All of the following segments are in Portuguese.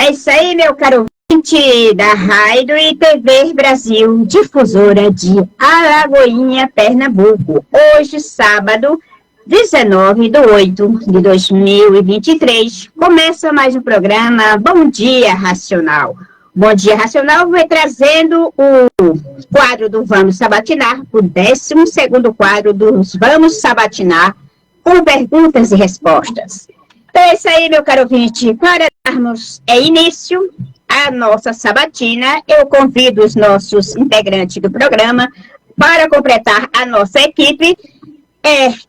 É isso aí, meu caro ouvinte da Rádio e TV Brasil, difusora de Alagoinha, Pernambuco. Hoje, sábado, 19/8/2023, começa mais um programa Bom Dia Racional. Bom Dia Racional vai trazendo o quadro do Vamos Sabatinar, o 12º quadro dos Vamos Sabatinar, com perguntas e respostas. Então é isso aí, meu caro ouvinte. Para darmos início à nossa sabatina, eu convido os nossos integrantes do programa para completar a nossa equipe.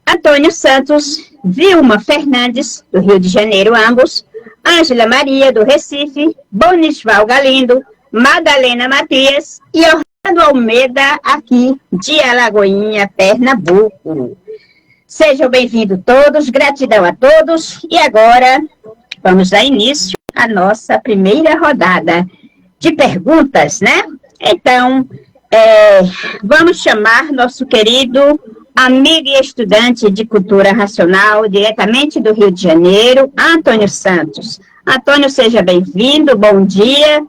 Antônio Santos, Vilma Fernandes, do Rio de Janeiro, ambos, Ângela Maria, do Recife, Bonisval Galindo, Madalena Matias e Orlando Almeida, aqui de Alagoinha, Pernambuco. Sejam bem-vindos todos, gratidão a todos. E agora, vamos dar início à nossa primeira rodada de perguntas, né? Então, vamos chamar nosso querido amigo e estudante de cultura racional, diretamente do Rio de Janeiro, Antônio Santos. Antônio, seja bem-vindo, bom dia.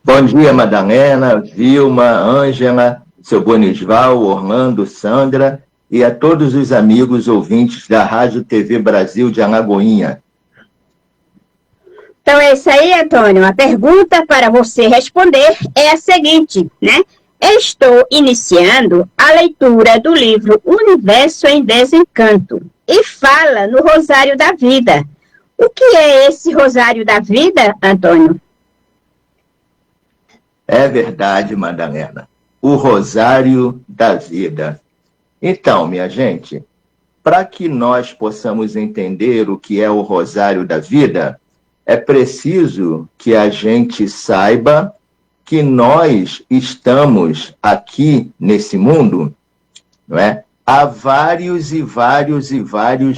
Bom dia, Madalena, Vilma, Ângela, seu Bonisval, Orlando, Sandra e a todos os amigos ouvintes da Rádio TV Brasil de Alagoinha. Então é isso aí, Antônio. A pergunta para você responder é a seguinte, né? Estou iniciando a leitura do livro Universo em Desencanto e fala no Rosário da Vida. O que é esse Rosário da Vida, Antônio? É verdade, Madalena. O Rosário da Vida. Então, minha gente, para que nós possamos entender o que é o Rosário da Vida, é preciso que a gente saiba que nós estamos aqui nesse mundo, não é? Há vários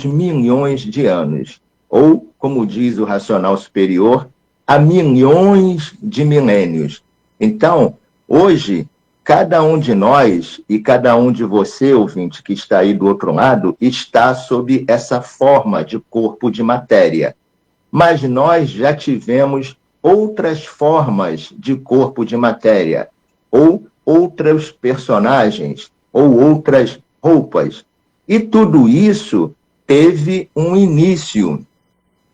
milhões de anos. Ou, como diz o Racional Superior, há milhões de milênios. Então, hoje, cada um de nós e cada um de você, ouvinte, que está aí do outro lado, está sob essa forma de corpo de matéria. Mas nós já tivemos outras formas de corpo de matéria, ou outros personagens, ou outras roupas. E tudo isso teve um início,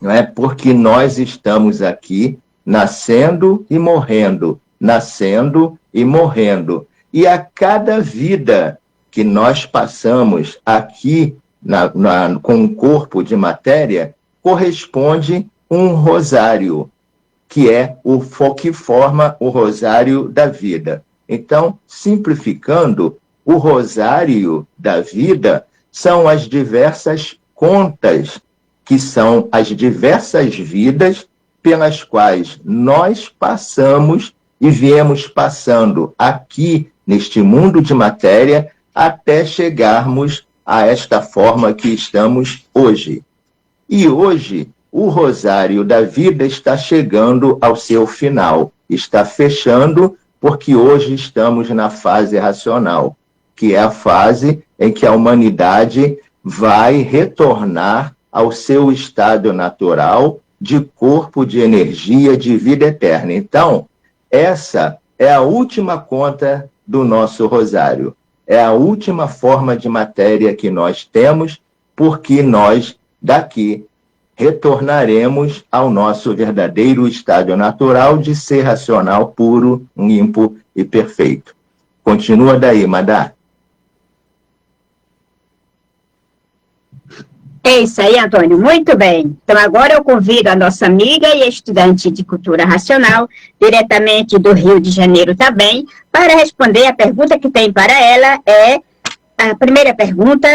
não é? Porque nós estamos aqui nascendo e morrendo, nascendo e morrendo. E a cada vida que nós passamos aqui com um corpo de matéria, corresponde um rosário, que é o que forma o Rosário da Vida. Então, simplificando, o Rosário da Vida são as diversas contas, que são as diversas vidas pelas quais nós passamos e viemos passando aqui neste mundo de matéria até chegarmos a esta forma que estamos hoje. E hoje, o Rosário da Vida está chegando ao seu final, está fechando, porque hoje estamos na fase racional, que é a fase em que a humanidade vai retornar ao seu estado natural de corpo de energia de vida eterna. Então, essa é a última conta do nosso Rosário, é a última forma de matéria que nós temos, porque nós, daqui, retornaremos ao nosso verdadeiro estado natural de ser racional, puro, limpo e perfeito. Continua daí, Madá. É isso aí, Antônio. Muito bem. Então, agora eu convido a nossa amiga e estudante de cultura racional, diretamente do Rio de Janeiro também, para responder a pergunta que tem para ela. A primeira pergunta.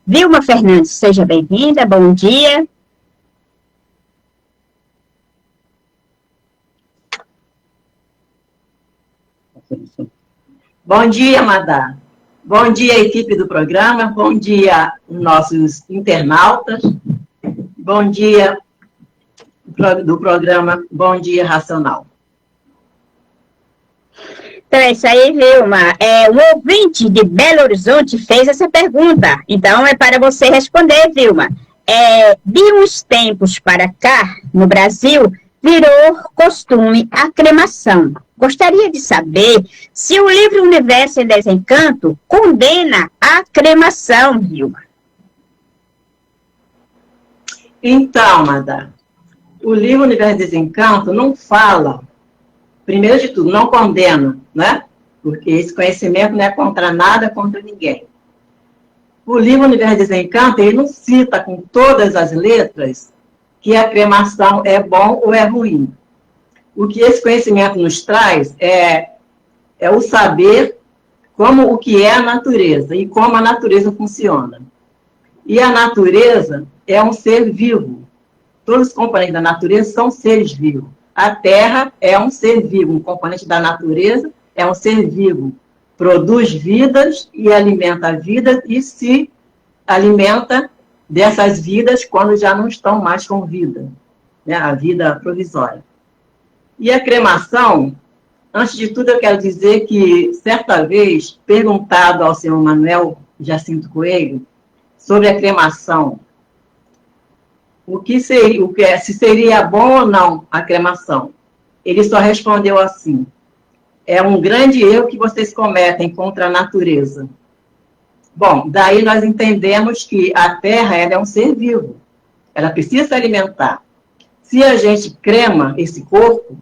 Vilma Fernandes, seja bem-vinda. Bom dia. Bom dia, Madá. Bom dia, equipe do programa. Bom dia, nossos internautas. Bom dia do programa Bom Dia Racional. Então é isso aí, Vilma. Um ouvinte de Belo Horizonte fez essa pergunta. Então é para você responder, Vilma. de uns tempos para cá, no Brasil, virou costume a cremação. Gostaria de saber se o livro Universo em Desencanto condena a cremação, Vilma. Então, Madá, o livro Universo em Desencanto não fala, primeiro de tudo, não condena, né? Porque esse conhecimento não é contra nada, contra ninguém. O livro Universo em Desencanto, ele não cita com todas as letras que a cremação é bom ou é ruim. O que esse conhecimento nos traz é o saber como o que é a natureza e como a natureza funciona. E a natureza é um ser vivo. Todos os componentes da natureza são seres vivos. A Terra é um ser vivo, um componente da natureza é um ser vivo. Produz vidas e alimenta a vida e se alimenta dessas vidas quando já não estão mais com vida, né? A vida provisória. E a cremação, antes de tudo eu quero dizer que, certa vez, perguntado ao senhor Manuel Jacinto Coelho sobre a cremação, se seria bom ou não a cremação, ele só respondeu assim: é um grande erro que vocês cometem contra a natureza. Bom, daí nós entendemos que a Terra ela é um ser vivo. Ela precisa se alimentar. Se a gente crema esse corpo,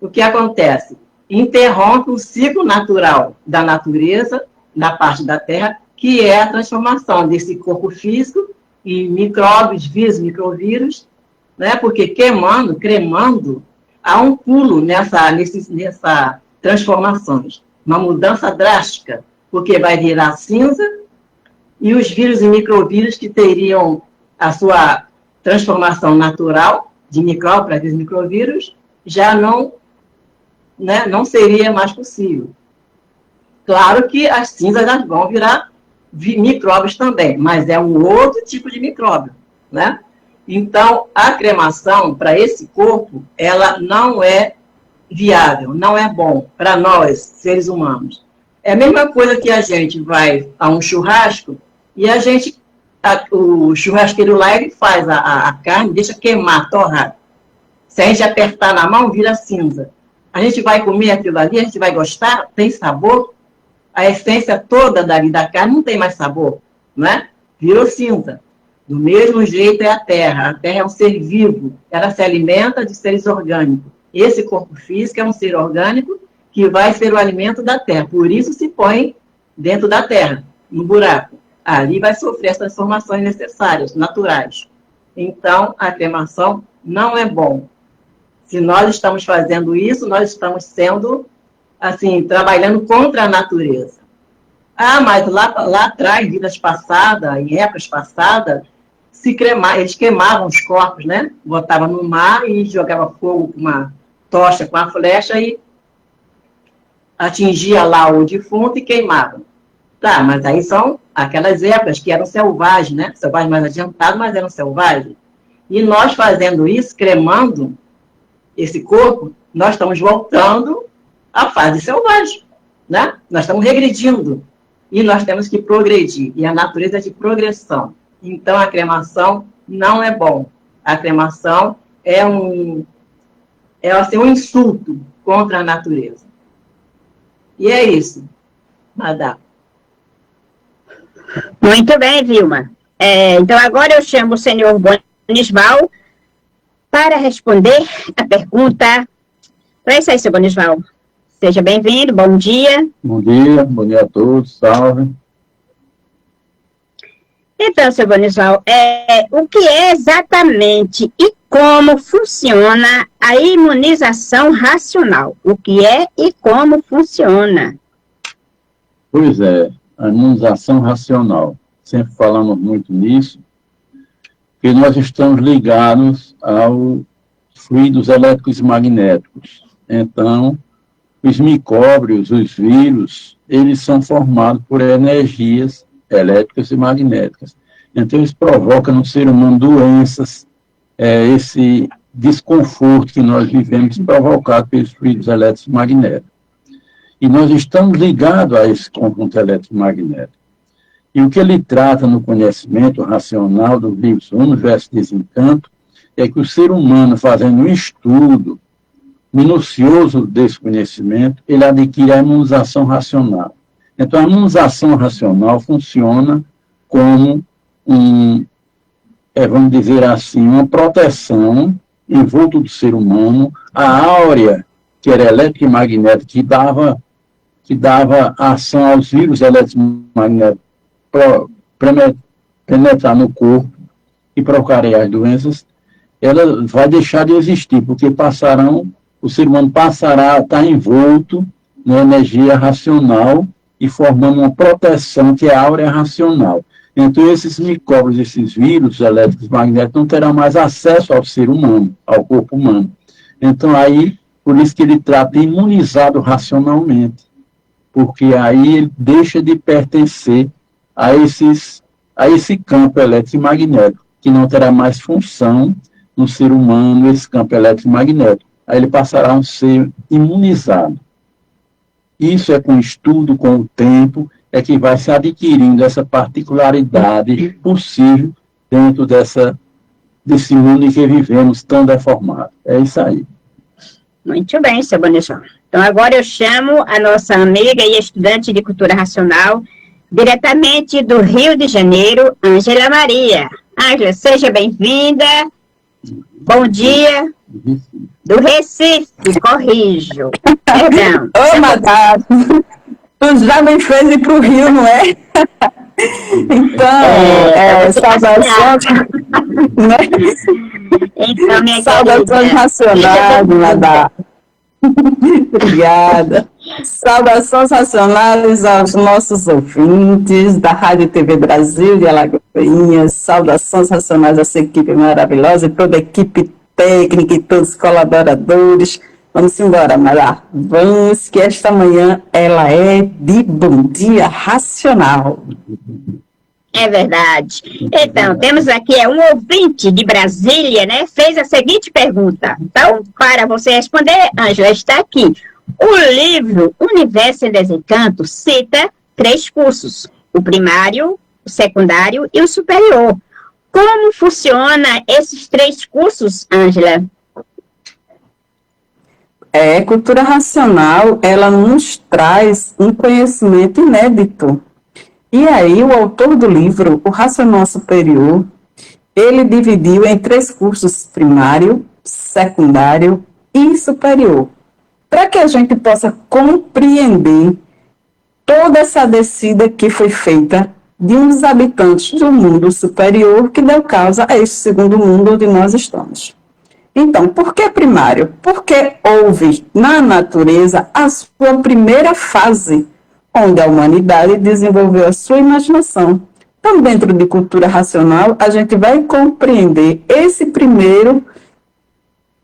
o que acontece? Interrompe o ciclo natural da natureza, na parte da Terra, que é a transformação desse corpo físico em micróbios, vírus, microvírus, né? Porque cremando, há um pulo nessa transformações. Uma mudança drástica, porque vai virar cinza, e os vírus e microvírus que teriam a sua transformação natural, de micróbio para vírus e microvírus, já não seria mais possível. Claro que as cinzas vão virar micróbios também, mas é um outro tipo de micróbio, né? Então, a cremação, para esse corpo, ela não é viável, não é bom para nós, seres humanos. É a mesma coisa que a gente vai a um churrasco e o churrasqueiro lá, ele faz a carne, deixa queimar, torrar. Se a gente apertar na mão, vira cinza. A gente vai comer aquilo ali, a gente vai gostar, tem sabor. A essência toda da carne não tem mais sabor, né? Virou cinza. Do mesmo jeito é a Terra. A Terra é um ser vivo, ela se alimenta de seres orgânicos. Esse corpo físico é um ser orgânico que vai ser o alimento da Terra. Por isso se põe dentro da Terra, no buraco. Ali vai sofrer as transformações necessárias, naturais. Então, a cremação não é bom. Se nós estamos fazendo isso, nós estamos sendo, assim, trabalhando contra a natureza. Ah, mas lá atrás, vidas passadas, em épocas passadas, eles queimavam os corpos, né? Botavam no mar e jogavam fogo com uma tocha, com a flecha e atingia lá o defunto e queimavam. Tá, mas aí são aquelas épocas que eram selvagens, né? Selvagens mais adiantados, mas eram selvagens. E nós fazendo isso, cremando esse corpo, nós estamos voltando à fase selvagem, né? Nós estamos regredindo. E nós temos que progredir. E a natureza é de progressão. Então, a cremação não é bom. A cremação é um insulto contra a natureza. E é isso, Madá. Muito bem, Vilma. Então, agora eu chamo o senhor Bonisval para responder a pergunta. Para isso aí, senhor Bonisval. Seja bem-vindo, bom dia. Bom dia a todos, salve. Então, senhor Bonisval, o que é exatamente e como funciona a imunização racional? O que é e como funciona? Pois é, a imunização racional. Sempre falamos muito nisso, porque nós estamos ligados aos fluidos elétricos e magnéticos. Então, os micróbios, os vírus, eles são formados por energias elétricas e magnéticas. Então, eles provocam no ser humano doenças, esse desconforto que nós vivemos provocado pelos fluidos elétricos e magnéticos. E nós estamos ligados a esse conjunto elétrico-magnético. E o que ele trata no conhecimento racional do livro Universo de Desencanto é que o ser humano, fazendo um estudo minucioso desse conhecimento, ele adquire a imunização racional. Então, a imunização racional funciona como vamos dizer assim, uma proteção em volta do ser humano, a áurea, que era elétrica e magnética, que dava ação aos vírus eletromagnéticos penetrar no corpo e provocarem as doenças, ela vai deixar de existir, porque o ser humano passará a estar envolto na energia racional e formando uma proteção que é a áurea racional. Então, esses micróbios, esses vírus elétricos magnéticos não terão mais acesso ao ser humano, ao corpo humano. Então, aí, por isso que ele trata imunizado racionalmente, porque aí ele deixa de pertencer a esse campo elétrico e magnético, que não terá mais função no ser humano, esse campo elétrico e magnético. Aí ele passará a ser imunizado. Isso é com estudo, com o tempo, é que vai se adquirindo essa particularidade possível dentro desse mundo em que vivemos tão deformado. É isso aí. Muito bem, seu Bonijão. Então, agora eu chamo a nossa amiga e estudante de cultura racional, diretamente do Rio de Janeiro, Ângela Maria. Ângela, seja bem-vinda. Bom dia. Do Recife, corrijo. Perdão. Ô, Madá, tu já me fez ir para o Rio, não é? Então, saudações, né? Então, minha saudações racionais, Madá. Obrigada. Saudações racionais aos nossos ouvintes da Rádio TV Brasil de Alagoinhas. Saudações racionais a essa equipe maravilhosa e toda a equipe técnica e todos os colaboradores. Vamos embora, Mara. Vamos, que esta manhã ela é de Bom Dia Racional. É verdade. Então, temos aqui um ouvinte de Brasília, né? Fez a seguinte pergunta. Então, para você responder, Ângela, está aqui. O livro Universo em Desencanto cita 3 cursos: o primário, o secundário e o superior. Como funciona esses 3 cursos, Ângela? Cultura racional, ela nos traz um conhecimento inédito. E aí, o autor do livro, o Racional Superior, ele dividiu em 3 cursos: primário, secundário e superior, para que a gente possa compreender toda essa descida que foi feita de uns habitantes do mundo superior que deu causa a esse segundo mundo onde nós estamos. Então, por que primário? Porque houve na natureza a sua primeira fase, onde a humanidade desenvolveu a sua imaginação. Então, dentro de cultura racional, a gente vai compreender esse primeiro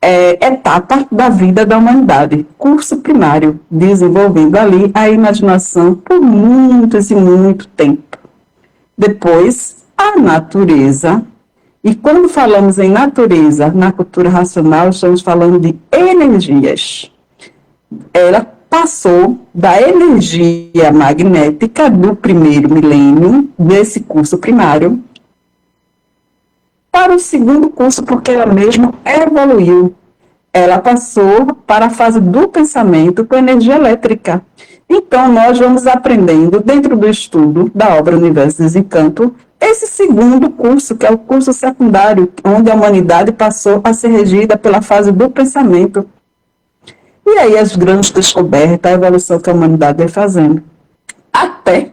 etapa da vida da humanidade, curso primário, desenvolvendo ali a imaginação por muitos e muito tempo. Depois, a natureza. E quando falamos em natureza, na cultura racional, estamos falando de energias. Ela passou da energia magnética do primeiro milênio, desse curso primário, para o segundo curso, porque ela mesma evoluiu. Ela passou para a fase do pensamento com energia elétrica. Então, nós vamos aprendendo, dentro do estudo da obra Universo de Desencanto, esse segundo curso, que é o curso secundário, onde a humanidade passou a ser regida pela fase do pensamento. E aí as grandes descobertas, a evolução que a humanidade vai fazendo. Até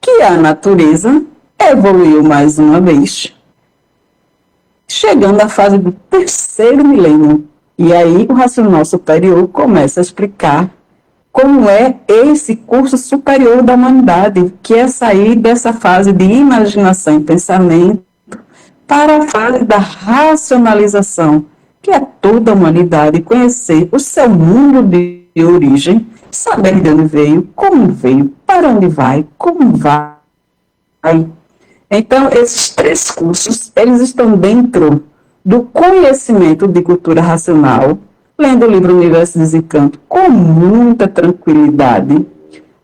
que a natureza evoluiu mais uma vez, chegando à fase do terceiro milênio. E aí o racional superior começa a explicar como é esse curso superior da humanidade, que é sair dessa fase de imaginação e pensamento para a fase da racionalização, que é toda a humanidade conhecer o seu mundo de origem, saber de onde veio, para onde vai, como vai. Então, esses 3 cursos, eles estão dentro do conhecimento de cultura racional, lendo o livro Universo de Desencanto com muita tranquilidade,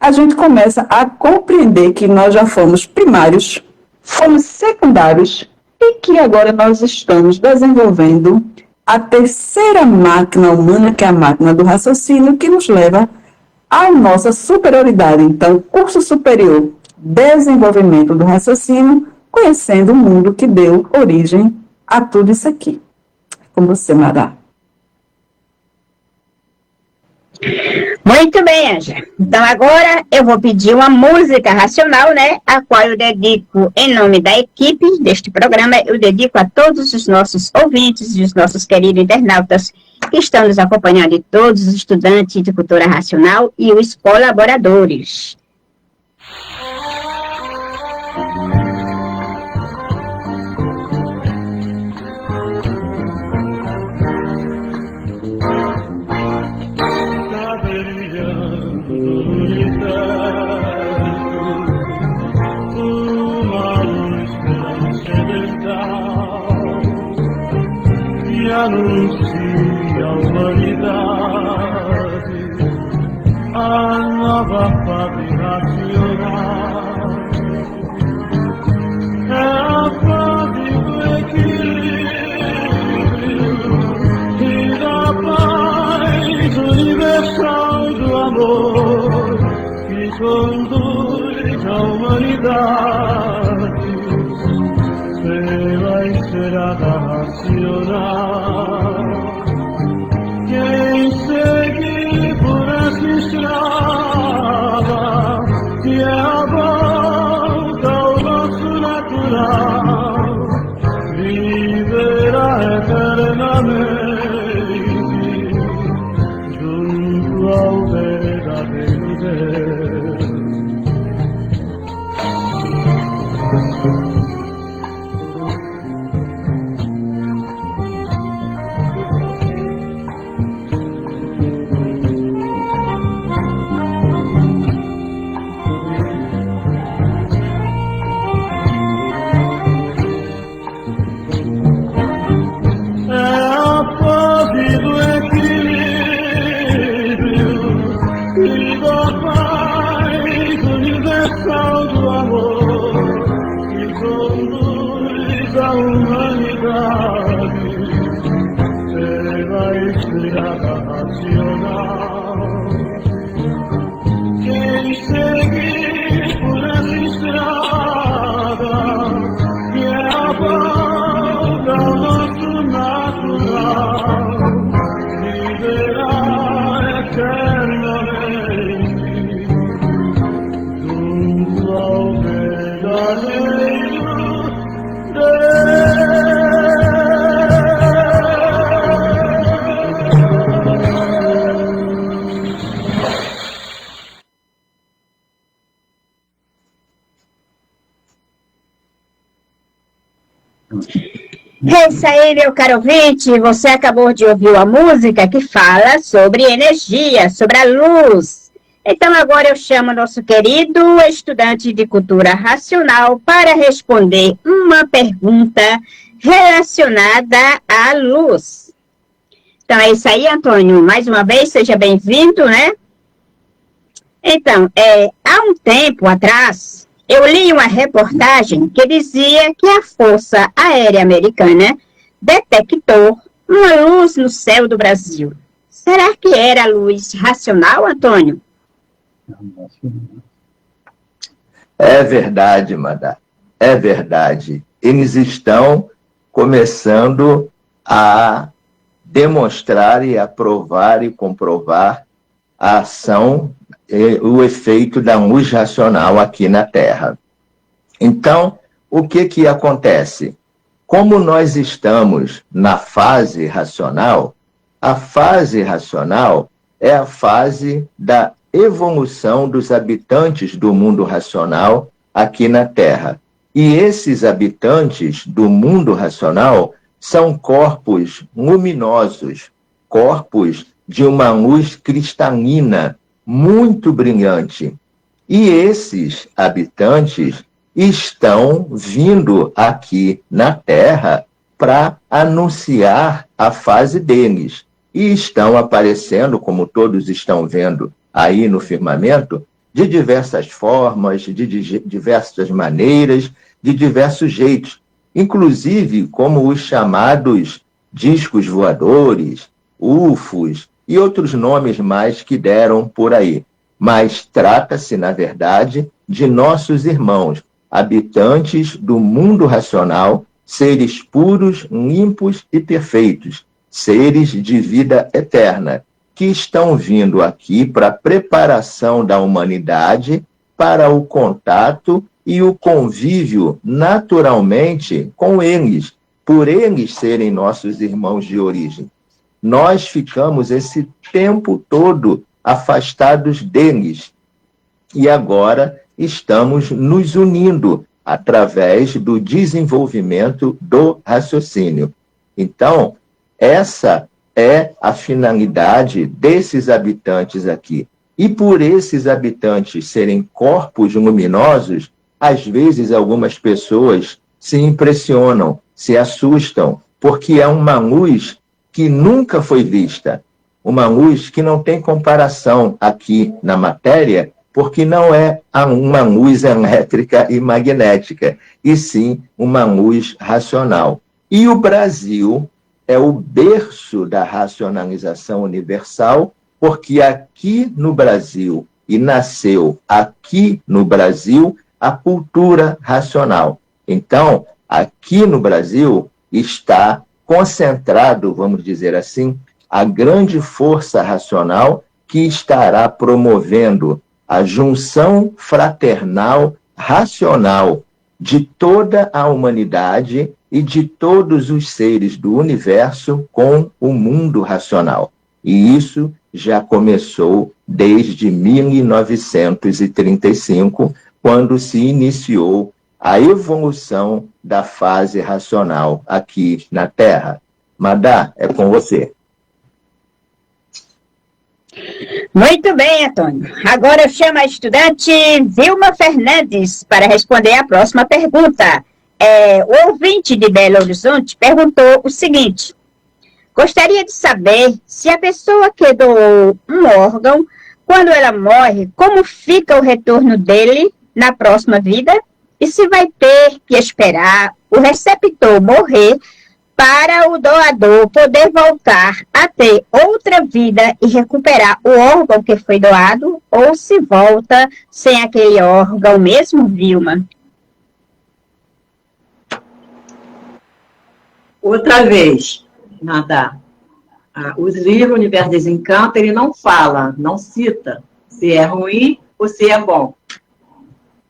a gente começa a compreender que nós já fomos primários, fomos secundários e que agora nós estamos desenvolvendo a terceira máquina humana, que é a máquina do raciocínio, que nos leva à nossa superioridade. Então, curso superior, desenvolvimento do raciocínio, conhecendo o mundo que deu origem a tudo isso aqui. Com você, Mara. Muito bem, Anja. Então agora eu vou pedir uma música racional, né? A qual eu dedico em nome da equipe deste programa, eu dedico a todos os nossos ouvintes e os nossos queridos internautas que estão nos acompanhando, e todos os estudantes de cultura racional e os colaboradores. Anuncia a humanidade a nova fase racional. É a fase do equilíbrio e da paz universal do amor que conduz a humanidade pela estrada racional. Quem seguir por essa estrada, que é a volta ao nosso natural, viverá eternamente junto ao verdadeiro Deus. É isso aí, meu caro ouvinte. Você acabou de ouvir uma música que fala sobre energia, sobre a luz. Então agora eu chamo nosso querido estudante de cultura racional para responder uma pergunta relacionada à luz. Então é isso aí, Antônio. Mais uma vez, seja bem-vindo, né? Então, há um tempo atrás, eu li uma reportagem que dizia que a Força Aérea Americana detectou uma luz no céu do Brasil. Será que era a luz racional, Antônio? É verdade, Madá. É verdade. Eles estão começando a demonstrar e a provar e comprovar a ação, o efeito da luz racional aqui na Terra. Então, o que acontece? Como nós estamos na fase racional, a fase racional é a fase da evolução dos habitantes do mundo racional aqui na Terra. E esses habitantes do mundo racional são corpos luminosos, corpos de uma luz cristalina, muito brilhante. E esses habitantes estão vindo aqui na Terra para anunciar a fase deles. E estão aparecendo, como todos estão vendo aí no firmamento, de diversas formas, de diversas maneiras, de diversos jeitos, inclusive como os chamados discos voadores, UFOs e outros nomes mais que deram por aí. Mas trata-se, na verdade, de nossos irmãos, habitantes do mundo racional, seres puros, limpos e perfeitos, seres de vida eterna, que estão vindo aqui para a preparação da humanidade para o contato e o convívio naturalmente com eles, por eles serem nossos irmãos de origem. Nós ficamos esse tempo todo afastados deles e agora estamos nos unindo através do desenvolvimento do raciocínio. Então, essa é a finalidade desses habitantes aqui. E por esses habitantes serem corpos luminosos, às vezes algumas pessoas se impressionam, se assustam, porque é uma luz que nunca foi vista, uma luz que não tem comparação aqui na matéria, porque não é uma luz elétrica e magnética, e sim uma luz racional. E o Brasil é o berço da racionalização universal, porque aqui no Brasil, e nasceu aqui no Brasil, a cultura racional. Então, aqui no Brasil está concentrado, vamos dizer assim, a grande força racional que estará promovendo a junção fraternal racional de toda a humanidade e de todos os seres do universo com o mundo racional. E isso já começou desde 1935, quando se iniciou a evolução da fase racional aqui na Terra. Madá, é com você. Muito bem, Antônio. Agora eu chamo a estudante Vilma Fernandes para responder a próxima pergunta. O ouvinte de Belo Horizonte perguntou o seguinte: gostaria de saber se a pessoa que doou um órgão, quando ela morre, como fica o retorno dele na próxima vida? E se vai ter que esperar o receptor morrer para o doador poder voltar a ter outra vida e recuperar o órgão que foi doado, ou se volta sem aquele órgão mesmo, Vilma? Outra vez, Nadá, os livros Universo Desencanto, ele não fala, não cita se é ruim ou se é bom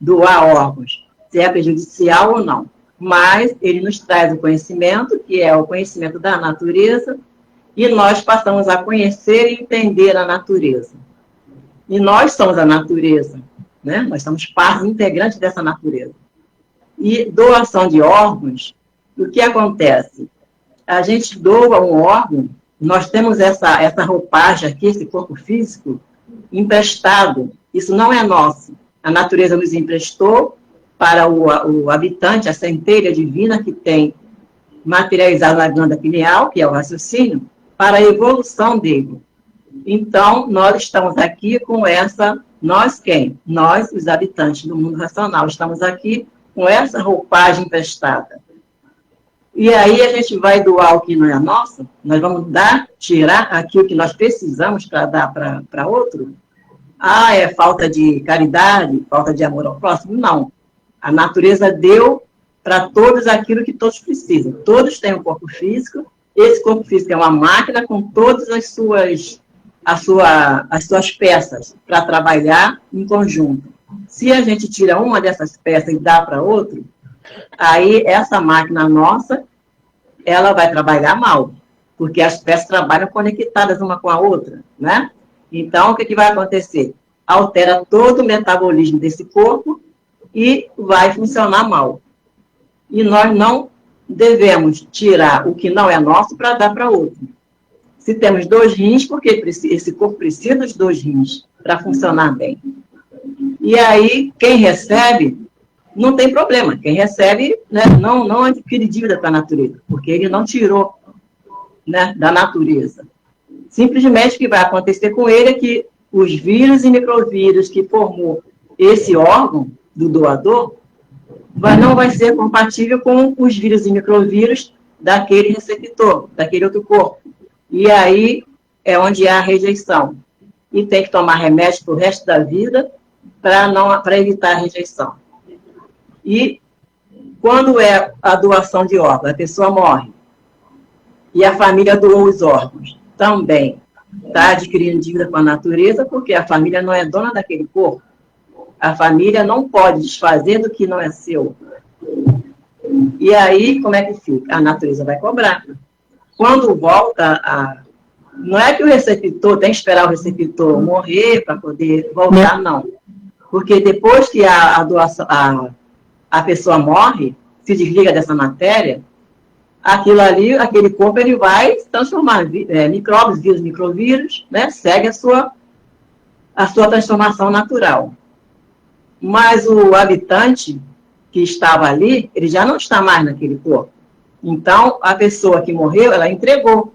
doar órgãos, se é prejudicial ou não. Mas ele nos traz o conhecimento, que é o conhecimento da natureza, e nós passamos a conhecer e entender a natureza. E nós somos a natureza, né? Nós somos parte integrante dessa natureza. E doação de órgãos, o que acontece? A gente doa um órgão, nós temos essa roupagem aqui, esse corpo físico, emprestado. Isso não é nosso. A natureza nos emprestou para o habitante, a centelha divina que tem materializado na glândula pineal, que é o raciocínio, para a evolução dele. Então, nós estamos aqui com essa... Nós quem? Nós, os habitantes do mundo racional, estamos aqui com essa roupagem emprestada. E aí a gente vai doar o que não é nosso? Nós vamos tirar aquilo que nós precisamos para dar para outro? É falta de caridade, falta de amor ao próximo? Não. A natureza deu para todos aquilo que todos precisam. Todos têm um corpo físico. Esse corpo físico é uma máquina com todas as suas peças para trabalhar em conjunto. Se a gente tira uma dessas peças e dá para outro, aí essa máquina nossa, ela vai trabalhar mal, porque as peças trabalham conectadas uma com a outra, né? Então, o que vai acontecer? Altera todo o metabolismo desse corpo e vai funcionar mal. E nós não devemos tirar o que não é nosso para dar para outro. Se temos 2 rins, porque esse corpo precisa dos 2 rins para funcionar bem. E aí, quem recebe, não tem problema. Quem recebe, né, não adquire dívida para a natureza, porque ele não tirou, né, da natureza. Simplesmente o que vai acontecer com ele é que os vírus e microvírus que formou esse órgão do doador não vai ser compatível com os vírus e microvírus daquele receptor, daquele outro corpo. E aí é onde há a rejeição. E tem que tomar remédio para o resto da vida para evitar a rejeição. E quando é a doação de órgãos, a pessoa morre e a família doou os órgãos, também está adquirindo dívida com a natureza, porque a família não é dona daquele corpo. A família não pode desfazer do que não é seu. E aí, como é que fica? A natureza vai cobrar. Quando volta não é que o receptor tem que esperar o receptor morrer para poder voltar, não. Porque depois que a doação, a pessoa morre, se desliga dessa matéria, aquilo ali, aquele corpo, ele vai transformar micróbios, vírus, microvírus, né? Segue a sua transformação natural. Mas o habitante que estava ali, ele já não está mais naquele corpo. Então, a pessoa que morreu, ela entregou.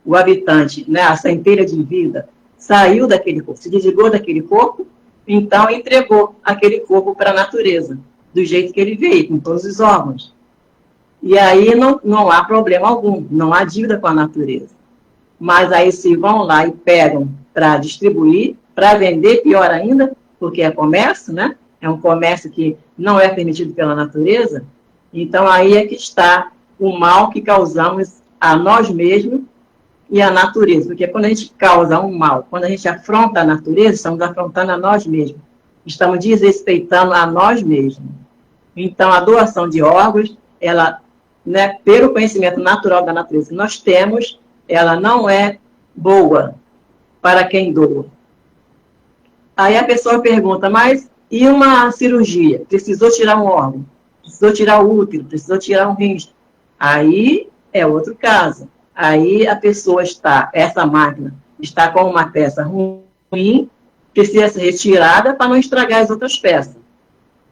O habitante, né, a centelha de vida, saiu daquele corpo, se desligou daquele corpo, então entregou aquele corpo para a natureza, do jeito que ele veio, com todos os órgãos. E aí não há problema algum, não há dívida com a natureza. Mas aí se vão lá e pegam para distribuir, para vender, pior ainda, porque é comércio, né? É um comércio que não é permitido pela natureza. Então aí é que está o mal que causamos a nós mesmos e à natureza. Porque quando a gente causa um mal, quando a gente afronta a natureza, estamos afrontando a nós mesmos. Estamos desrespeitando a nós mesmos. Então a doação de órgãos, ela, né, pelo conhecimento natural da natureza que nós temos, ela não é boa para quem doa. Aí a pessoa pergunta, mas e uma cirurgia? Precisou tirar um órgão, precisou tirar o útero, precisou tirar um rim. Aí é outro caso. Aí a pessoa essa máquina está com uma peça ruim, precisa ser retirada para não estragar as outras peças.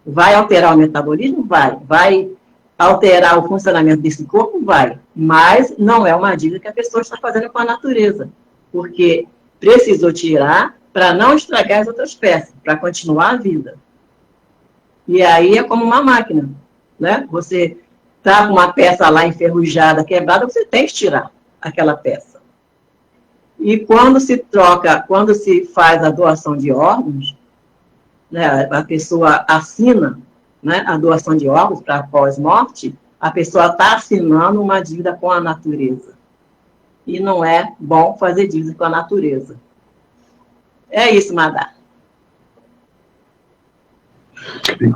Vai alterar o metabolismo? Vai alterar o funcionamento desse corpo? Vai. Mas não é uma dívida que a pessoa está fazendo com a natureza. Porque precisou tirar para não estragar as outras peças, para continuar a vida. E aí é como uma máquina, né? Você está com uma peça lá enferrujada, quebrada, você tem que tirar aquela peça. E quando se faz a doação de órgãos, né, a pessoa assina, né, a doação de órgãos para pós-morte, a pessoa está assinando uma dívida com a natureza. E não é bom fazer dívida com a natureza. É isso, Madá.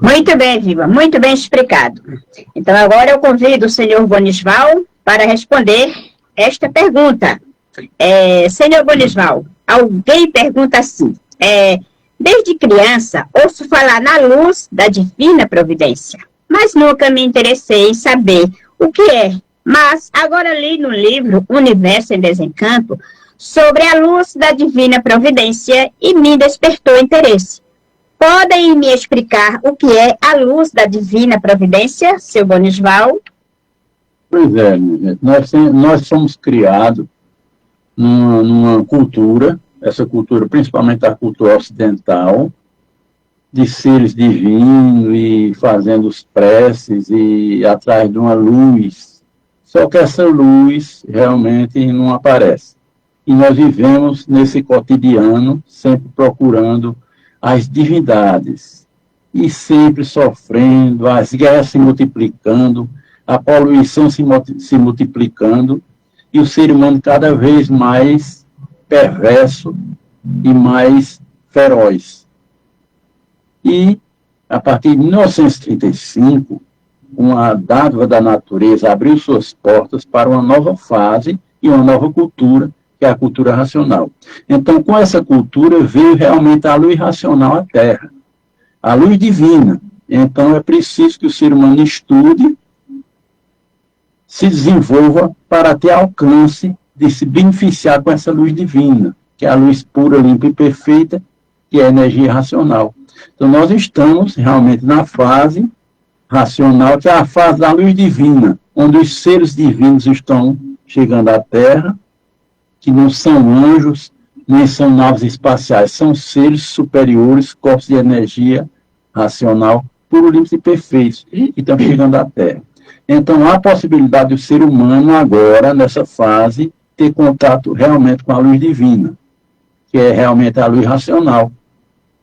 Muito bem, Viva, muito bem explicado. Então, agora eu convido o senhor Bonisval para responder esta pergunta. Senhor Bonisval, alguém pergunta assim, desde criança ouço falar na luz da divina providência, mas nunca me interessei em saber o que é. Mas agora li no livro Universo em Desencanto sobre a luz da divina providência e me despertou interesse. Podem me explicar o que é a luz da divina providência, seu Bonisval? Pois é, minha gente. Nós somos criados numa cultura, essa cultura, principalmente a cultura ocidental, de seres divinos e fazendo os preces e atrás de uma luz. Só que essa luz realmente não aparece. E nós vivemos nesse cotidiano, sempre procurando as divindades, e sempre sofrendo, as guerras se multiplicando, a poluição se multiplicando, e o ser humano cada vez mais perverso e mais feroz. E, a partir de 1935, uma dádiva da natureza abriu suas portas para uma nova fase e uma nova cultura, que é a cultura racional. Então, com essa cultura, veio realmente a luz racional à Terra, a luz divina. Então, é preciso que o ser humano estude, se desenvolva para ter alcance de se beneficiar com essa luz divina, que é a luz pura, limpa e perfeita, que é a energia racional. Então, nós estamos realmente na fase racional, que é a fase da luz divina, onde os seres divinos estão chegando à Terra, que não são anjos, nem são naves espaciais, são seres superiores, corpos de energia racional, puro, limpo e perfeitos, e estão chegando à Terra. Então, há a possibilidade do ser humano agora, nessa fase, ter contato realmente com a luz divina, que é realmente a luz racional,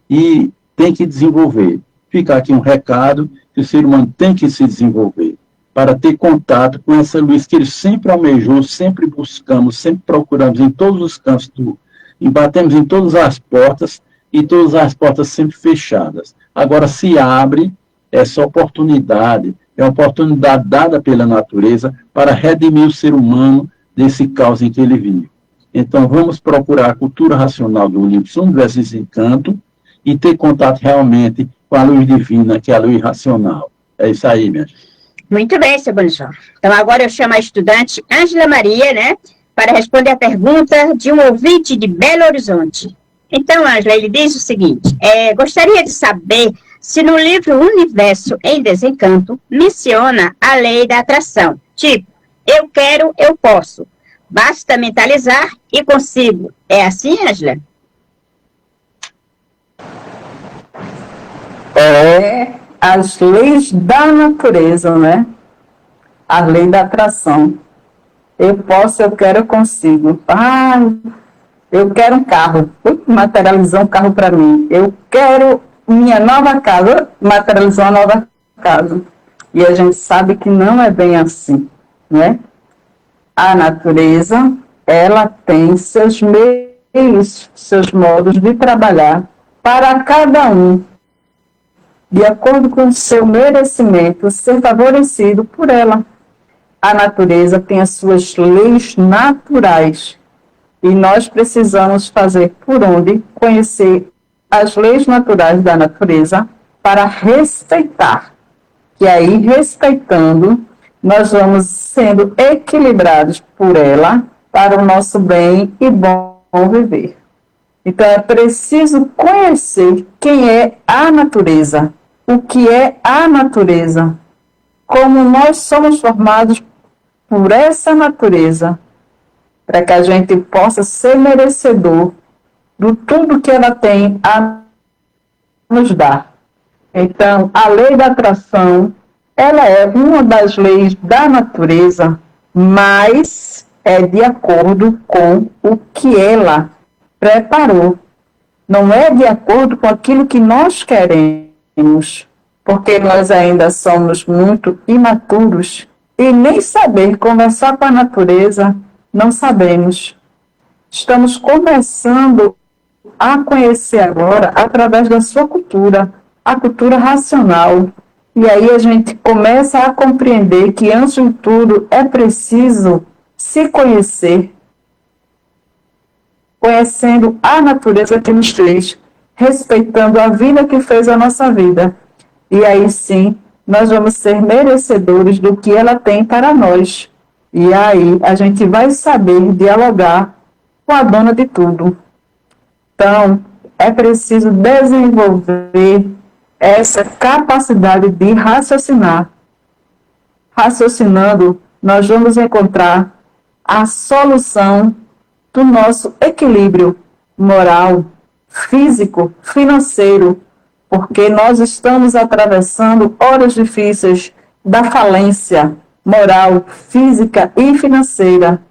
e tem que desenvolver. Fica aqui um recado que o ser humano tem que se desenvolver para ter contato com essa luz que ele sempre almejou, sempre buscamos, sempre procuramos em todos os cantos e batemos em todas as portas, e todas as portas sempre fechadas. Agora se abre essa oportunidade, é uma oportunidade dada pela natureza para redimir o ser humano desse caos em que ele vive. Então vamos procurar a cultura racional do universo desse encanto e ter contato realmente com a luz divina, que é a luz racional. É isso aí, minha gente. Muito bem, seu Bonifácio. Então, agora eu chamo a estudante Ângela Maria, né, para responder a pergunta de um ouvinte de Belo Horizonte. Então, Ângela, ele diz o seguinte, gostaria de saber se no livro Universo em Desencanto menciona a lei da atração. Tipo, eu quero, eu posso. Basta mentalizar e consigo. É assim, Ângela? As leis da natureza, né? A lei da atração. Eu posso, eu quero, eu consigo. Eu quero um carro. Materializar um carro para mim. Eu quero minha nova casa. Materializar uma nova casa. E a gente sabe que não é bem assim, né? A natureza, ela tem seus meios, seus modos de trabalhar para cada um, de acordo com o seu merecimento, ser favorecido por ela. A natureza tem as suas leis naturais e nós precisamos fazer por onde conhecer as leis naturais da natureza para respeitar. E aí, respeitando, nós vamos sendo equilibrados por ela para o nosso bem e bom viver. Então, é preciso conhecer quem é a natureza, o que é a natureza, como nós somos formados por essa natureza, para que a gente possa ser merecedor de tudo que ela tem a nos dar. Então, a lei da atração, ela é uma das leis da natureza, mas é de acordo com o que ela preparou. Não é de acordo com aquilo que nós queremos, porque nós ainda somos muito imaturos e nem saber conversar com a natureza não sabemos. Estamos começando a conhecer agora através da sua cultura, a cultura racional. E aí a gente começa a compreender que, antes de tudo, é preciso se conhecer, conhecendo a natureza que nos fez, respeitando a vida que fez a nossa vida. E aí sim, nós vamos ser merecedores do que ela tem para nós. E aí a gente vai saber dialogar com a dona de tudo. Então, é preciso desenvolver essa capacidade de raciocinar. Raciocinando, nós vamos encontrar a solução do nosso equilíbrio moral, físico, financeiro, porque nós estamos atravessando horas difíceis da falência moral, física e financeira.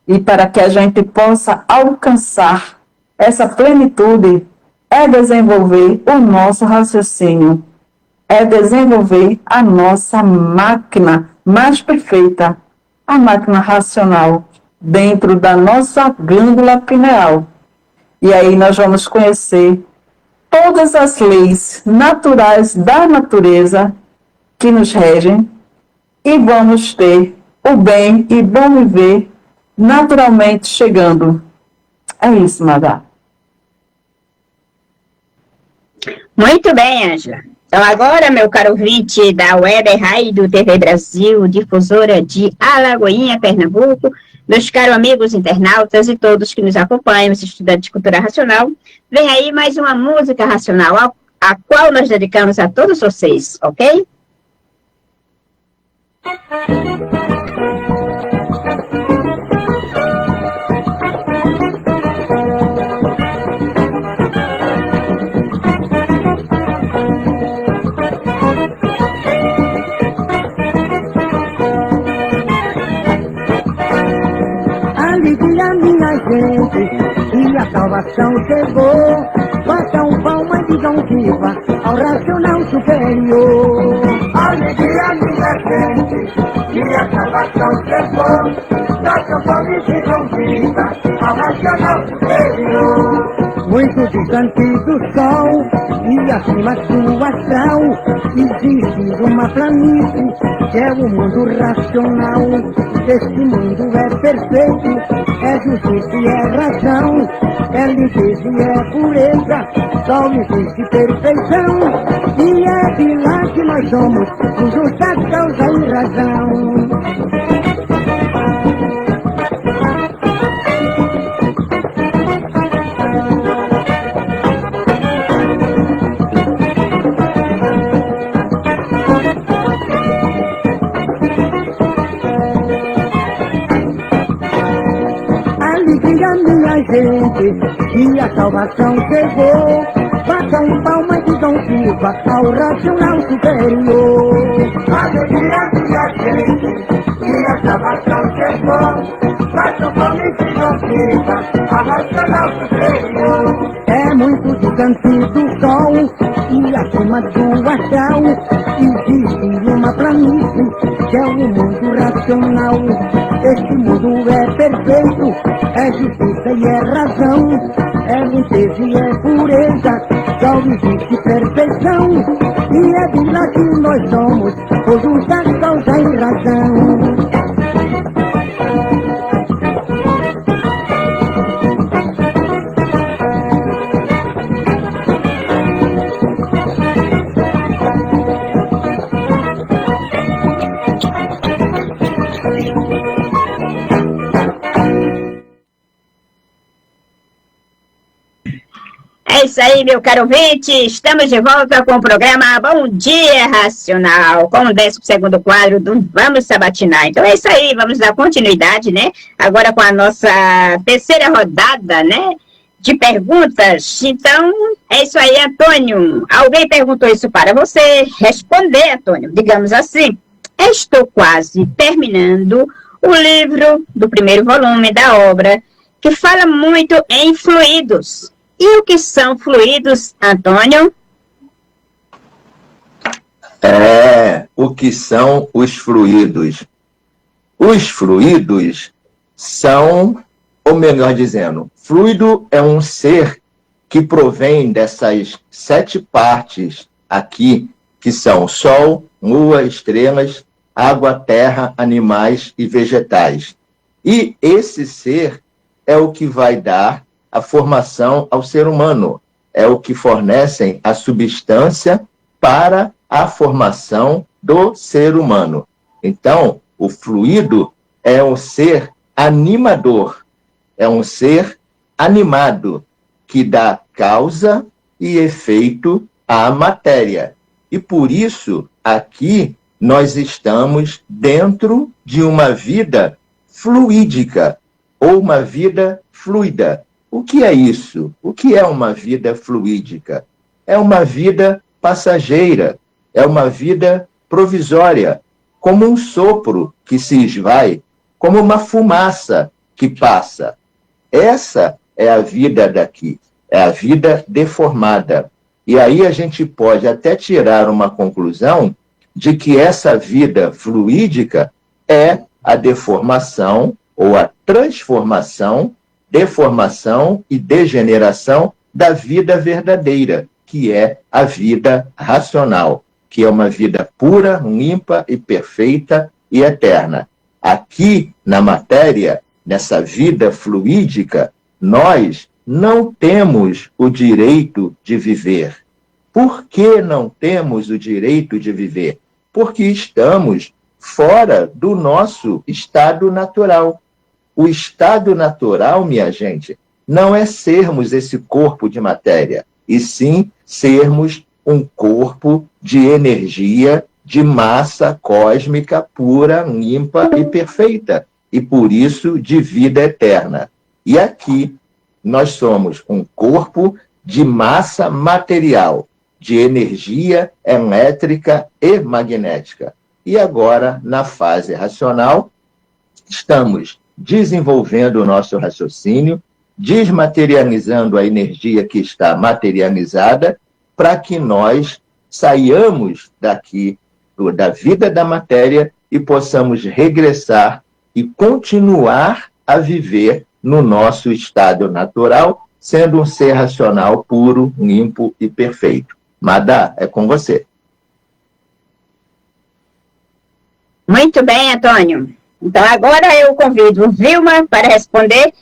E para que a gente possa alcançar essa plenitude, é desenvolver o nosso raciocínio, é desenvolver a nossa máquina mais perfeita, a máquina racional, dentro da nossa glândula pineal. E aí nós vamos conhecer todas as leis naturais da natureza que nos regem e vamos ter o bem e bom viver naturalmente chegando. É isso, Madá. Muito bem, Ângela. Então agora, meu caro ouvinte da Web Rádio TV Brasil, difusora de Alagoinha, Pernambuco, meus caros amigos internautas e todos que nos acompanham, os estudantes de cultura racional, vem aí mais uma música racional, a qual nós dedicamos a todos vocês, ok? salvação chegou. Batam palmas e digam viva ao racional superior. Alegria, minha gente, que a salvação chegou. Batam palmas e digam viva ao racional superior. Muito distante do sol e acima do astral existe uma planície que é o mundo racional. Este mundo é perfeito, é justiça e é razão, é limpeza e é pureza, só existe perfeição. E é de lá que nós somos, com justa causa e razão. Minha gente, que a salvação chegou. Batam palmas e digam viva ao racional superior. Alegria, minha gente, que a salvação chegou. Batam palmas e digam viva ao racional superior. É muito distante do sol e acima do astral existe uma planície que é o mundo racional. Este mundo é perfeito, é justiça e é razão, é limpeza e é pureza, só existe perfeição. E é de lá que nós somos, por justa causa e razão. É isso aí, meu caro ouvinte, estamos de volta com o programa Bom Dia Racional, com o 12º quadro do Vamos Sabatinar. Então é isso aí, vamos dar continuidade, né? Agora com a nossa terceira rodada, né? De perguntas. Então, é isso aí, Antônio. Alguém perguntou isso para você responder, Antônio, digamos assim. Estou quase terminando o livro do primeiro volume da obra, que fala muito em fluidos. E o que são fluidos, Antônio? O que são os fluidos? Os fluidos são, ou melhor dizendo, fluido é um ser que provém dessas 7 partes aqui, que são Sol, Lua, estrelas, água, terra, animais e vegetais. E esse ser é o que vai dar a formação ao ser humano, é o que fornecem a substância para a formação do ser humano. Então, o fluido é um ser animador, é um ser animado, que dá causa e efeito à matéria. E por isso, aqui, nós estamos dentro de uma vida fluídica, ou uma vida fluida. O que é isso? O que é uma vida fluídica? É uma vida passageira, é uma vida provisória, como um sopro que se esvai, como uma fumaça que passa. Essa é a vida daqui, é a vida deformada. E aí a gente pode até tirar uma conclusão de que essa vida fluídica é a deformação ou a transformação, deformação e degeneração da vida verdadeira, que é a vida racional, que é uma vida pura, limpa e perfeita e eterna. Aqui, na matéria, nessa vida fluídica, nós não temos o direito de viver. Por que não temos o direito de viver? Porque estamos fora do nosso estado natural. O estado natural, minha gente, não é sermos esse corpo de matéria, e sim sermos um corpo de energia, de massa cósmica pura, limpa e perfeita, e por isso de vida eterna. E aqui nós somos um corpo de massa material, de energia elétrica e magnética. E agora, na fase racional, estamos desenvolvendo o nosso raciocínio, desmaterializando a energia que está materializada, para que nós saiamos daqui, da vida da matéria, e possamos regressar e continuar a viver no nosso estado natural, sendo um ser racional, puro, limpo e perfeito. Madá, é com você. Muito bem, Antônio. Então, agora eu convido Vilma para responder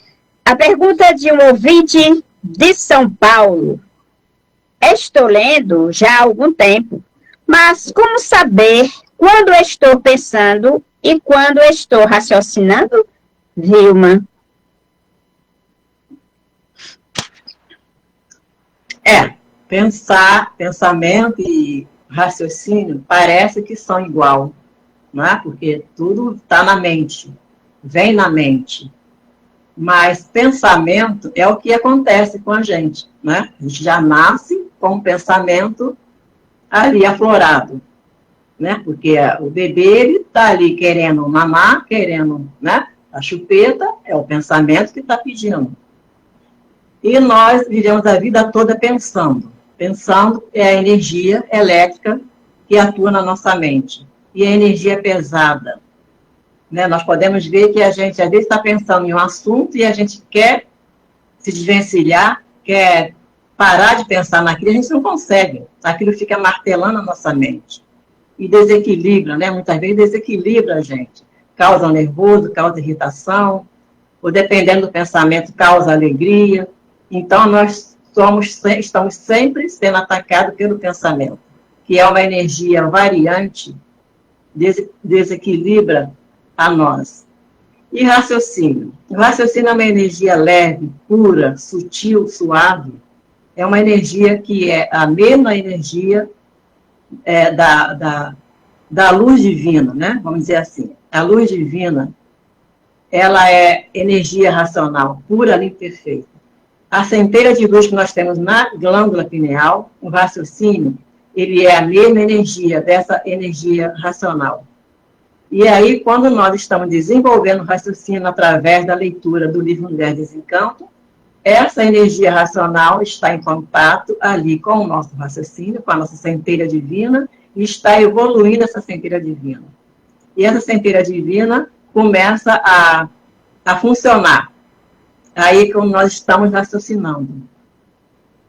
a pergunta de um ouvinte de São Paulo. Estou lendo já há algum tempo, mas como saber quando estou pensando e quando estou raciocinando? Vilma. Pensamento e raciocínio parece que são igual, não é? Porque tudo está na mente, vem na mente. Mas pensamento é o que acontece com a gente, né? A gente já nasce com o pensamento ali aflorado, né? Porque o bebê, ele está ali querendo mamar, querendo, né? A chupeta é o pensamento que está pedindo. E nós vivemos a vida toda pensando. Pensando é a energia elétrica que atua na nossa mente. E a energia pesada. Né? Nós podemos ver que a gente, às vezes, está pensando em um assunto e a gente quer se desvencilhar, quer parar de pensar naquilo, a gente não consegue. Aquilo fica martelando a nossa mente. E desequilibra, né? Muitas vezes desequilibra a gente. Causa nervoso, causa irritação, ou dependendo do pensamento, causa alegria. Então, nós estamos sempre sendo atacados pelo pensamento, que é uma energia variante, desequilibra a nós. E raciocínio? O raciocínio é uma energia leve, pura, sutil, suave. É uma energia que é a mesma energia da luz divina, né? Vamos dizer assim. A luz divina, ela é energia racional, pura, limpa e perfeita. A centelha de luz que nós temos na glândula pineal, o raciocínio, ele é a mesma energia dessa energia racional. E aí, quando nós estamos desenvolvendo o raciocínio através da leitura do livro Mulher Desencanto, essa energia racional está em contato ali com o nosso raciocínio, com a nossa centelha divina, e está evoluindo essa centelha divina. E essa centelha divina começa a funcionar. Aí, como nós estamos raciocinando.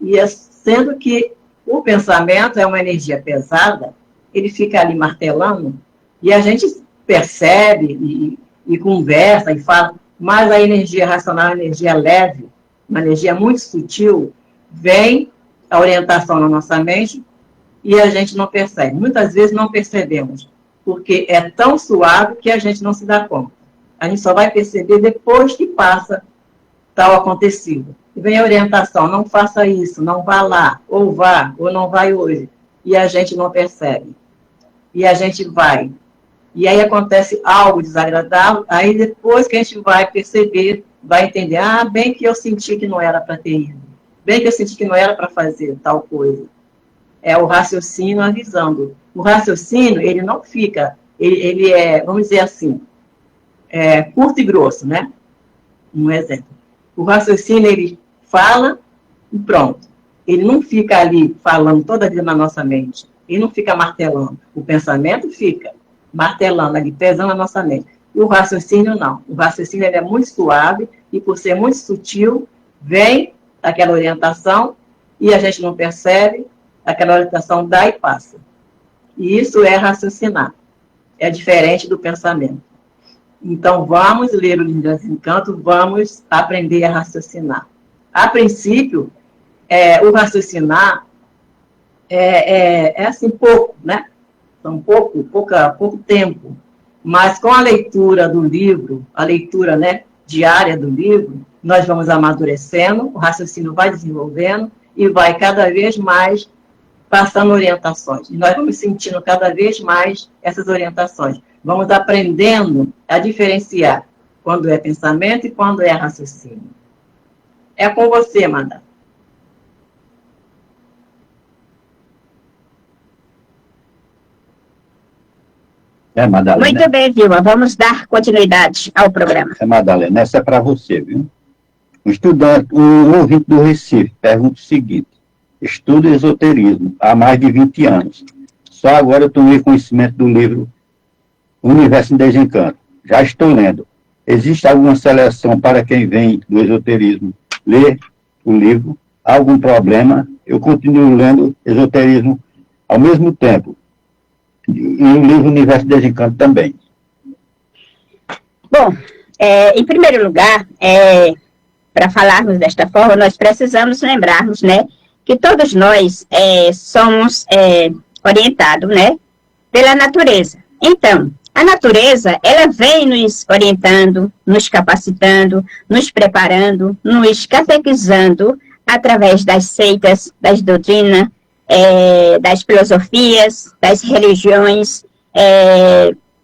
E sendo que o pensamento é uma energia pesada, ele fica ali martelando, e a gente percebe e conversa e fala, mas a energia racional é uma energia leve, uma energia muito sutil, vem a orientação na nossa mente e a gente não percebe. Muitas vezes não percebemos, porque é tão suave que a gente não se dá conta. A gente só vai perceber depois que passa tal acontecido. E vem a orientação, não faça isso, não vá lá, ou vá, ou não vai hoje. E a gente não percebe. E a gente vai. E aí acontece algo desagradável, aí depois que a gente vai perceber, vai entender, bem que eu senti que não era para ter ido. Bem que eu senti que não era para fazer tal coisa. É o raciocínio avisando. O raciocínio, ele não fica, ele é, vamos dizer assim, curto e grosso, né? Um exemplo. O raciocínio, ele fala e pronto. Ele não fica ali falando toda a vida na nossa mente. Ele não fica martelando. O pensamento fica martelando ali, pesando na nossa mente. E o raciocínio, não. O raciocínio, ele é muito suave e, por ser muito sutil, vem aquela orientação e a gente não percebe, aquela orientação dá e passa. E isso é raciocinar. É diferente do pensamento. Então, vamos ler o livro Desencanto, vamos aprender a raciocinar. A princípio, o raciocinar é assim, pouco, né? Então, pouco tempo. Mas com a leitura do livro, a leitura, né, diária do livro, nós vamos amadurecendo, o raciocínio vai desenvolvendo e vai cada vez mais passando orientações. E nós vamos sentindo cada vez mais essas orientações. Vamos aprendendo a diferenciar quando é pensamento e quando é raciocínio. É com você, Madá. Madalena. Muito bem, Vilma. Vamos dar continuidade ao programa. Madalena, essa é para você, viu? Um ouvinte do Recife pergunta o seguinte: estudo esoterismo há mais de 20 anos. Só agora eu tomei conhecimento do livro Universo em Desencanto. Já estou lendo. Existe alguma seleção para quem vem do esoterismo ler o livro? Há algum problema? Eu continuo lendo esoterismo ao mesmo tempo. E o livro Universo em Desencanto também. Bom, em primeiro lugar, para falarmos desta forma, nós precisamos lembrarmos, né, que todos nós somos orientados, né, pela natureza. Então, a natureza, ela vem nos orientando, nos capacitando, nos preparando, nos catequizando através das seitas, das doutrinas, das filosofias, das religiões,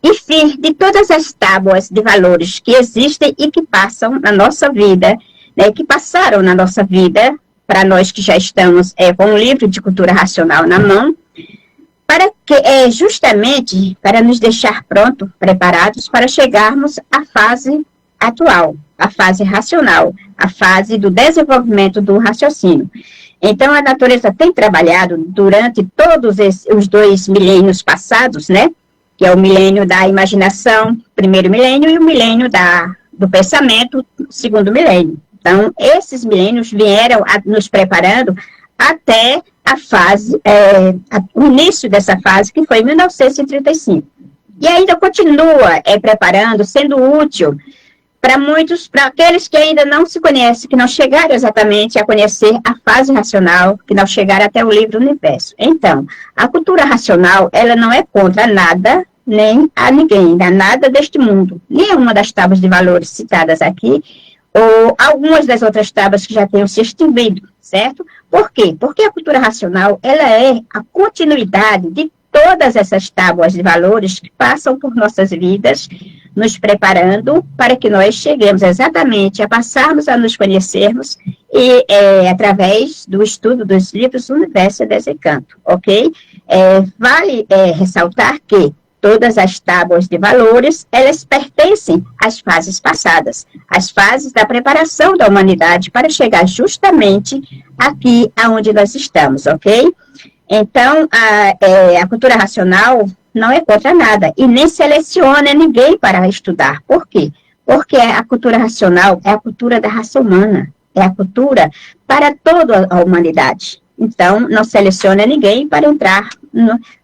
enfim, de todas as tábuas de valores que existem e que passam na nossa vida, né, que passaram na nossa vida, para nós que já estamos com um livro de cultura racional na mão, para que justamente para nos deixar prontos, preparados para chegarmos à fase atual, a fase racional, a fase do desenvolvimento do raciocínio. Então, a natureza tem trabalhado durante todos os 2 milênios passados, né? Que é o milênio da imaginação, primeiro milênio, e o milênio do pensamento, segundo milênio. Então, esses milênios vieram nos preparando até a fase, o início dessa fase, que foi em 1935. E ainda continua preparando, sendo útil para muitos, para aqueles que ainda não se conhecem, que não chegaram exatamente a conhecer a fase racional, que não chegaram até o livro Universo. Então, a cultura racional, ela não é contra nada, nem a ninguém, nada deste mundo. Nenhuma das tábuas de valores citadas aqui, ou algumas das outras tábuas que já tenham se extinguido, certo? Por quê? Porque a cultura racional, ela é a continuidade de todas essas tábuas de valores que passam por nossas vidas, nos preparando para que nós cheguemos exatamente a passarmos a nos conhecermos e através do estudo dos livros Universo e Desencanto, ok? Vale ressaltar que todas as tábuas de valores, elas pertencem às fases passadas, às fases da preparação da humanidade para chegar justamente aqui aonde nós estamos, ok? Então, a cultura racional não é contra nada e nem seleciona ninguém para estudar. Por quê? Porque a cultura racional é a cultura da raça humana, é a cultura para toda a humanidade. Então, não seleciona ninguém para entrar,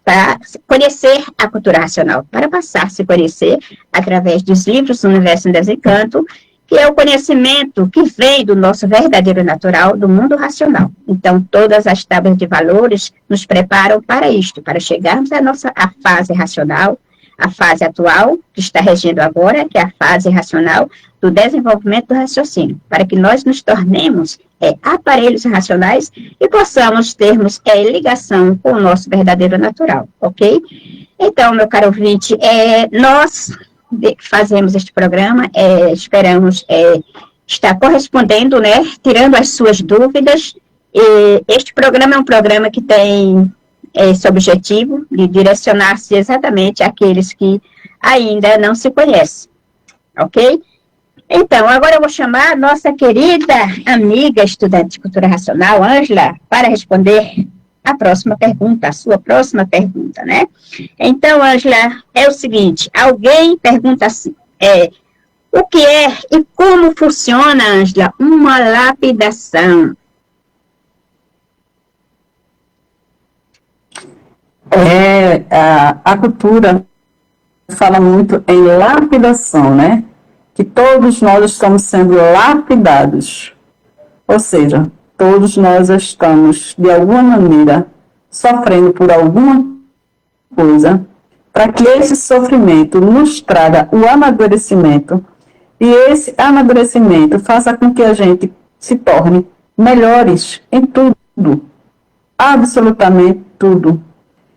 para conhecer a cultura racional, para passar a se conhecer através dos livros do Universo em Desencanto, que é o conhecimento que vem do nosso verdadeiro natural, do mundo racional. Então, todas as tábuas de valores nos preparam para isto, para chegarmos à fase racional, a fase atual, que está regendo agora, que é a fase racional do desenvolvimento do raciocínio, para que nós nos tornemos aparelhos racionais e possamos termos ligação com o nosso verdadeiro natural, ok? Então, meu caro ouvinte, nós fazemos este programa, esperamos estar correspondendo, né, tirando as suas dúvidas. Este programa é um programa que tem esse objetivo de direcionar-se exatamente àqueles que ainda não se conhecem, ok? Então, agora eu vou chamar a nossa querida amiga estudante de cultura racional, Ângela, para responder a próxima pergunta, a sua próxima pergunta, né? Então, Ângela, é o seguinte, alguém pergunta assim, o que é e como funciona, Ângela, uma lapidação? A cultura fala muito em lapidação, né? Que todos nós estamos sendo lapidados. Ou seja, todos nós estamos, de alguma maneira, sofrendo por alguma coisa, para que esse sofrimento nos traga o amadurecimento, e esse amadurecimento faça com que a gente se torne melhores em tudo, absolutamente tudo.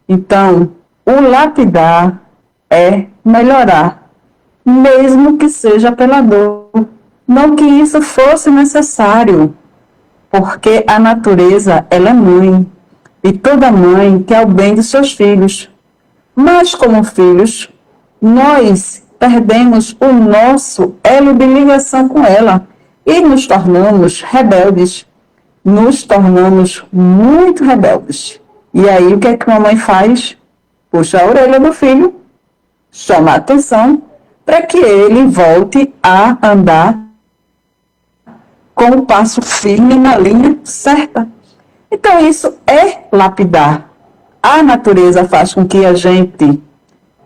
Então, o lapidar é melhorar, mesmo que seja pela dor. Não que isso fosse necessário, porque a natureza, ela é mãe, e toda mãe quer o bem dos seus filhos. Mas, como filhos, nós perdemos o nosso elo de ligação com ela. e nos tornamos rebeldes, nos tornamos muito rebeldes. E aí, o que é que a mãe faz? Puxa a orelha do filho, chama a atenção, para que ele volte a andar com o passo firme na linha certa. Então, isso é lapidar. A natureza faz com que a gente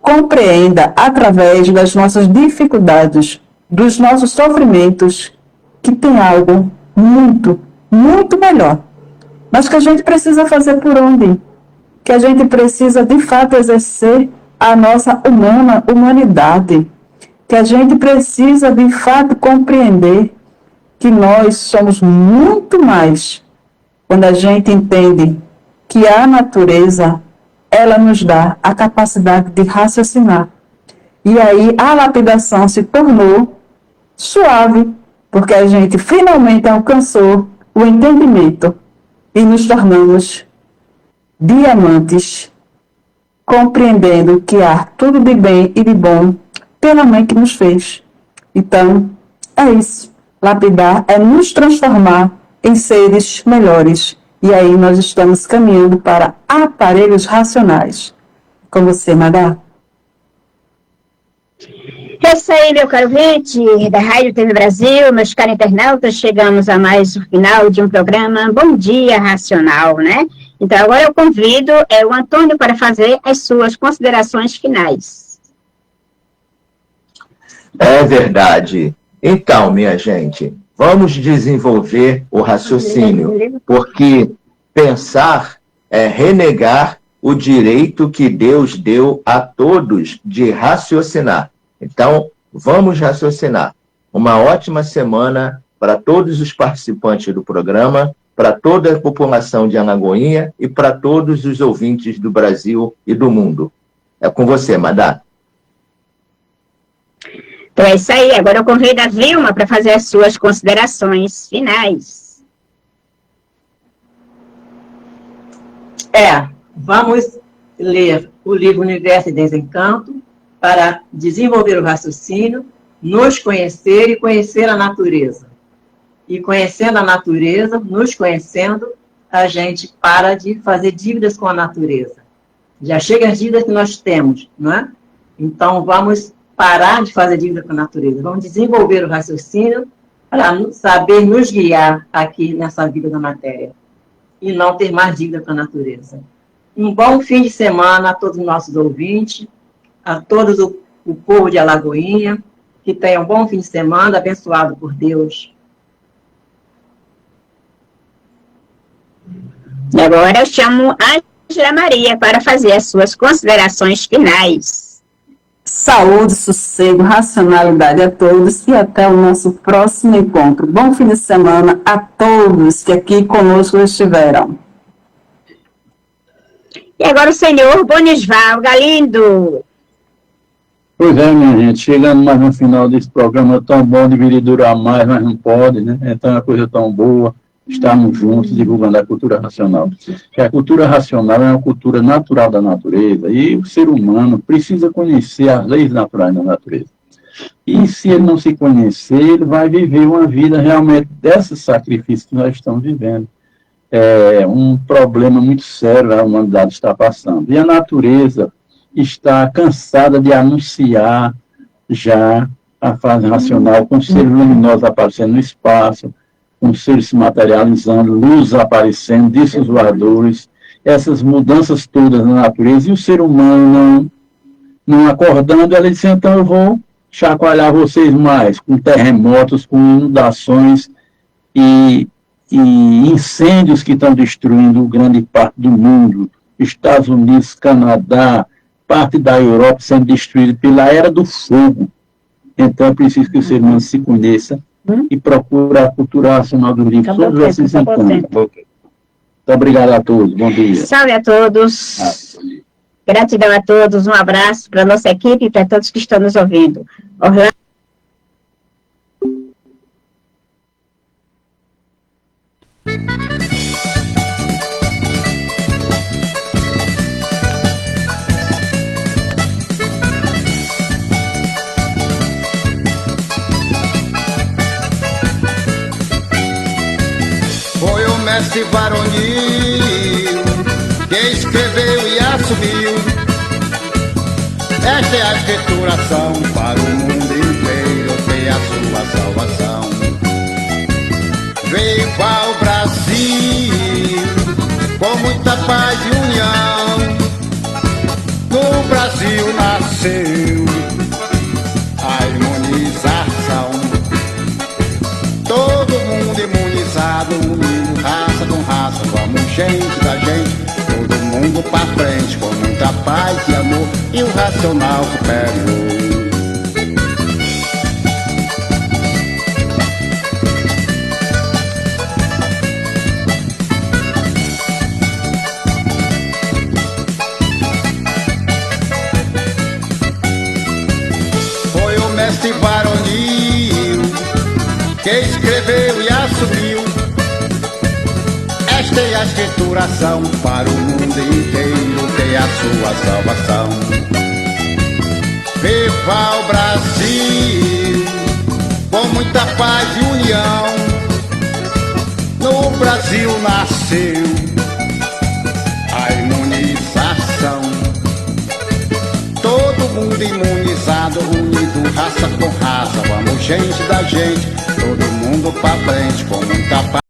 compreenda, através das nossas dificuldades, dos nossos sofrimentos, que tem algo muito, muito melhor. Mas que a gente precisa fazer por onde? Que a gente precisa, de fato, exercer a nossa humanidade. Que a gente precisa, de fato, compreender que nós somos muito mais quando a gente entende que a natureza, ela nos dá a capacidade de raciocinar. E aí a lapidação se tornou suave, porque a gente finalmente alcançou o entendimento e nos tornamos diamantes, compreendendo que há tudo de bem e de bom pela mãe que nos fez. Então, é isso. Lapidar é nos transformar em seres melhores. E aí nós estamos caminhando para aparelhos racionais. Com você, Madá. É isso aí, meu caro ouvinte da Rádio TV Brasil, meus caros internautas, chegamos a mais o final de um programa Bom Dia Racional, né? Então agora eu convido o Antônio para fazer as suas considerações finais. É verdade. Então, minha gente, vamos desenvolver o raciocínio, porque pensar é renegar o direito que Deus deu a todos de raciocinar. Então, vamos raciocinar. Uma ótima semana para todos os participantes do programa, para toda a população de Alagoinha e para todos os ouvintes do Brasil e do mundo. É com você, Madá. Então é isso aí. Agora eu convido a Vilma para fazer as suas considerações finais. Vamos ler o livro Universo e Desencanto para desenvolver o raciocínio, nos conhecer e conhecer a natureza. E conhecendo a natureza, nos conhecendo, a gente para de fazer dívidas com a natureza. Já chega as dívidas que nós temos, não é? Então, vamos parar de fazer dívida com a natureza. Vamos desenvolver o raciocínio para saber nos guiar aqui nessa vida da matéria. E não ter mais dívida com a natureza. Um bom fim de semana a todos os nossos ouvintes, a todos o povo de Alagoinha, que tenham um bom fim de semana, abençoado por Deus. E agora eu chamo a Ângela Maria para fazer as suas considerações finais. Saúde, sossego, racionalidade a todos e até o nosso próximo encontro. Bom fim de semana a todos que aqui conosco estiveram. E agora o senhor Bonisval Galindo. Pois é, minha gente, chegando mais no final desse programa tão bom, deveria durar mais, mas não pode, né? Então é uma coisa tão boa, estarmos juntos divulgando a cultura racional. Porque a cultura racional é uma cultura natural da natureza e o ser humano precisa conhecer as leis naturais da natureza. E se ele não se conhecer, ele vai viver uma vida realmente desse sacrifício que nós estamos vivendo. É um problema muito sério a humanidade está passando. E a natureza está cansada de anunciar já a fase racional, com seres luminosos aparecendo no espaço, com seres se materializando, luz aparecendo, discos voadores, essas mudanças todas na natureza, e o ser humano não acordando, ela disse, então eu vou chacoalhar vocês mais, com terremotos, com inundações e incêndios que estão destruindo grande parte do mundo, Estados Unidos, Canadá, parte da Europa sendo destruída pela era do fogo. Então é preciso que o ser humano se conheça e procure a cultura racional do livro. Todos esses encontros. Muito obrigado a todos. Bom dia. Salve a todos. Gratidão a todos. Um abraço para a nossa equipe e para todos que estão nos ouvindo. Orlando. mestre varonil que escreveu e assumiu. Esta é a escrituração para o mundo inteiro ter a sua salvação. Viva o Brasil, com muita paz e união. No Brasil nasceu a imunização. Todo mundo imunizado, unindo raça com raça. Vamos gente da gente, todo mundo pra frente, com muita paz e amor e o racional superior. Foi o mestre varonil que escreveu e assumiu. Esta é a escrituração para o mundo inteiro ter a sua salvação. Viva o Brasil, com muita paz e união. No Brasil nasceu a imunização. Todo mundo imunizado, unido raça com raça. Vamos gente da gente, todo mundo pra frente com muita paz.